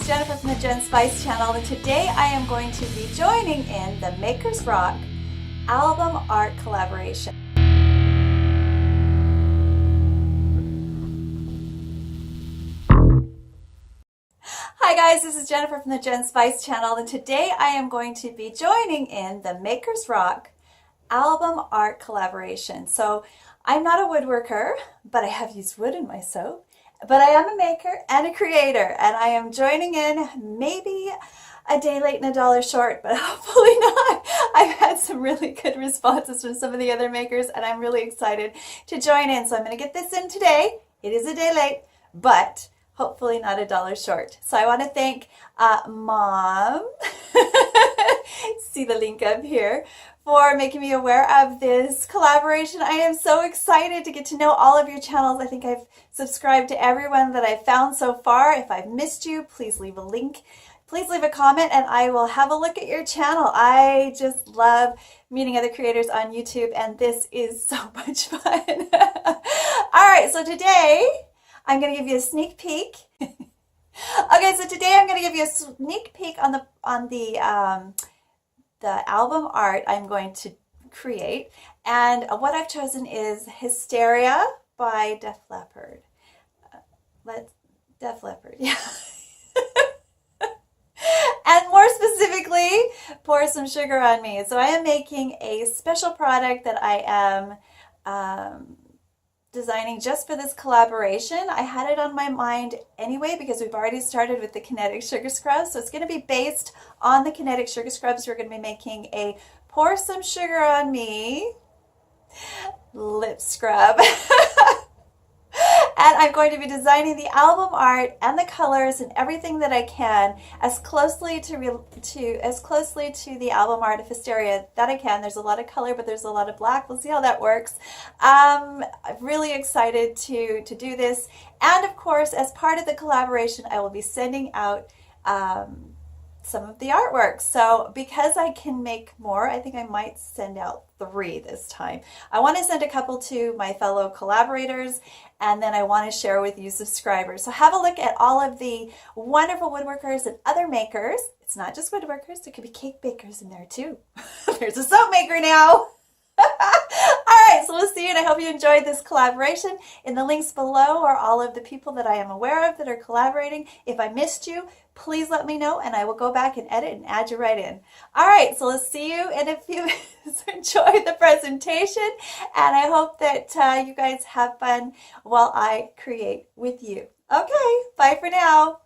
Jennifer from the Jen Spice channel, and today I am going to be joining in the Makers Rock album art collaboration. Hi guys, this is Jennifer from the Jen Spice channel, and today I am going to be joining in the Makers Rock album art collaboration. So I'm not a woodworker, but I have used wood in my soap. But I am a maker and a creator, and I am joining in maybe a day late and a dollar short, but hopefully not. I've had some really good responses from some of the other makers, and I'm really excited to join in. So I'm going to get this in today. It is a day late, but hopefully not a dollar short. So I want to thank Mom, see the link up here, for making me aware of this collaboration. I am so excited to get to know all of your channels. I think I've subscribed to everyone that I've found so far. If I've missed you, please leave a link. Please leave a comment and I will have a look at your channel. I just love meeting other creators on YouTube, and this is so much fun. All right, so today I'm going to give you a sneak peek. Okay, so today I'm going to give you a sneak peek on the album art I'm going to create, and what I've chosen is Hysteria by Def Leppard. Def Leppard, yeah. And more specifically, Pour Some Sugar on Me. So I am making a special product that I am designing just for this collaboration. I had it on my mind anyway because we've already started with the kinetic sugar scrubs. So it's going to be based on the kinetic sugar scrubs. We're going to be making a Pour Some Sugar on Me lip scrub. And I'm going to be designing the album art and the colors and everything that I can as closely to the album art of Hysteria that I can. There's a lot of color, but there's a lot of black. We'll see how that works. I'm really excited to do this. And of course, as part of the collaboration, I will be sending out some of the artwork. So because I can make more, I think I might send out 3 this time. I want to send a couple to my fellow collaborators, and then I want to share with you subscribers. So have a look at all of the wonderful woodworkers and other makers. It's not just woodworkers, there could be cake bakers in there too. There's a soap maker now. Alright, so we'll see you, and I hope you enjoyed this collaboration. In the links below are all of the people that I am aware of that are collaborating. If I missed you, please let me know and I will go back and edit and add you right in. Alright, so let's see you in a few minutes. Enjoy the presentation, and I hope that you guys have fun while I create with you. Okay, bye for now.